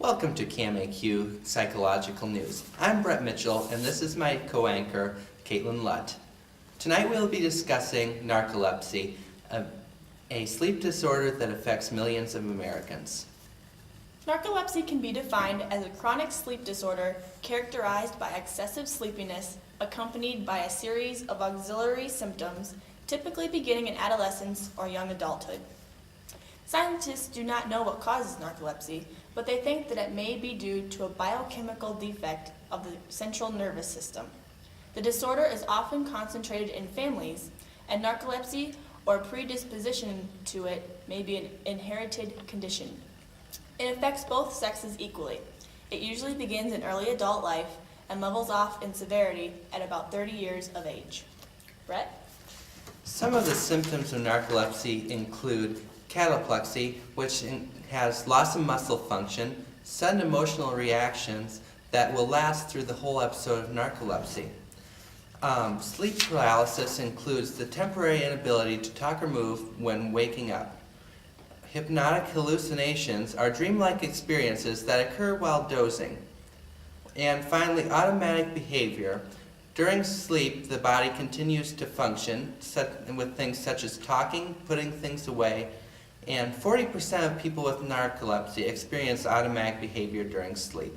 Welcome to CAMAQ Psychological News. I'm Brett Mitchell, and this is my co-anchor, Caitlin Lutt. Tonight we'll be discussing narcolepsy, a sleep disorder that affects millions of Americans. Narcolepsy can be defined as a chronic sleep disorder characterized by excessive sleepiness accompanied by a series of auxiliary symptoms, typically beginning in adolescence or young adulthood. Scientists do not know what causes narcolepsy, but they think that it may be due to a biochemical defect of the central nervous system. The disorder is often concentrated in families, and narcolepsy or predisposition to it may be an inherited condition. It affects both sexes equally. It usually begins in early adult life and levels off in severity at about 30 years of age. Brett? Some of the symptoms of narcolepsy include cataplexy, which has loss of muscle function, sudden emotional reactions that will last through the whole episode of narcolepsy. Sleep paralysis includes the temporary inability to talk or move when waking up. Hypnotic hallucinations are dreamlike experiences that occur while dozing. And finally, automatic behavior. During sleep, the body continues to function with things such as talking, putting things away, and 40% of people with narcolepsy experience automatic behavior during sleep.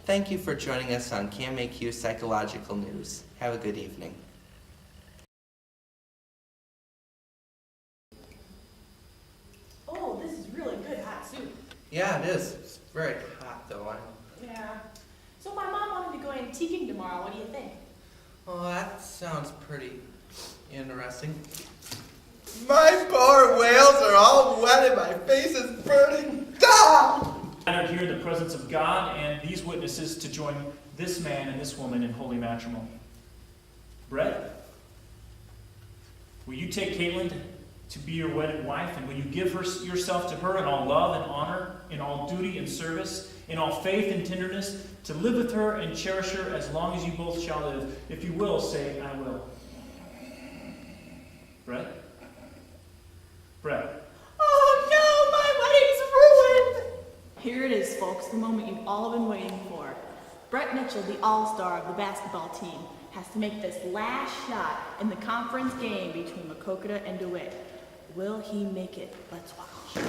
Thank you for joining us on CAMAQ Psychological News. Have a good evening. Oh, this is really good hot soup. Yeah, it is. It's very hot though. Yeah. So my mom wanted to go antiquing tomorrow. What do you think? Oh, that sounds pretty interesting. My poor whales are all wet and my face is burning. Gathered here in the presence of God and these witnesses to join this man and this woman in holy matrimony. Brett, will you take Caitlin to be your wedded wife, and will you give yourself to her in all love and honor, in all duty and service, in all faith and tenderness, to live with her and cherish her as long as you both shall live? If you will, say, I will. Brett? Brett. Oh no, my wedding's ruined! Here it is, folks, the moment you've all been waiting for. Brett Mitchell, the all-star of the basketball team, has to make this last shot in the conference game between Maquoketa and DeWitt. Will he make it? Let's watch.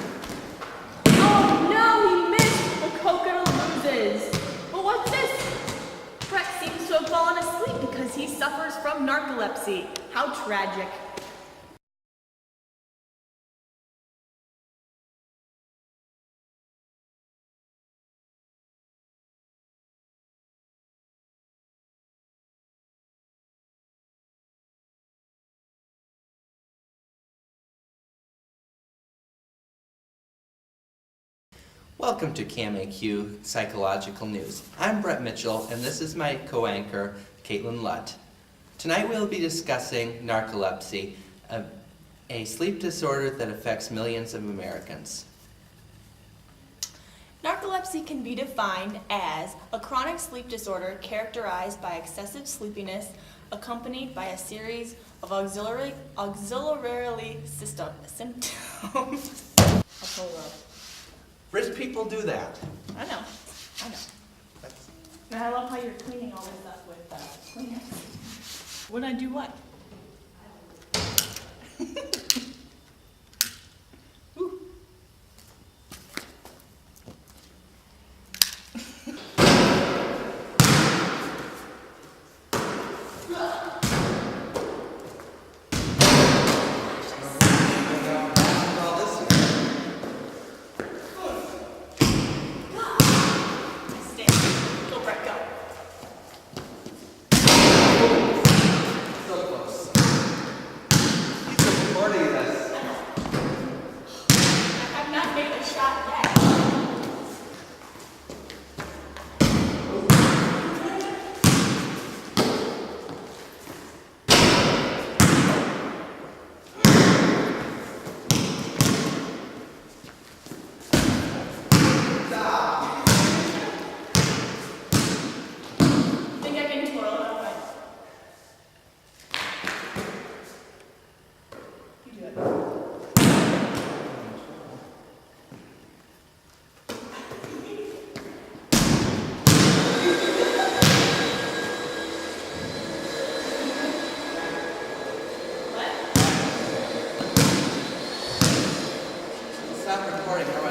Oh no, he missed! Maquoketa loses! But what's this? Brett seems to have fallen asleep because he suffers from narcolepsy. How tragic. Welcome to CAMAQ Psychological News. I'm Brett Mitchell, and this is my co-anchor, Caitlin Lutt. Tonight we'll be discussing narcolepsy, a sleep disorder that affects millions of Americans. Narcolepsy can be defined as a chronic sleep disorder characterized by excessive sleepiness accompanied by a series of auxiliary symptoms. I'll pull it up. Rich people do that. I know. And I love how you're cleaning all this up with Kleenex. When I do what? Ooh. Go, Brett, go. So close. He's supporting us. I have not made a shot yet. Think I can twirl it up? You do it. stop recording.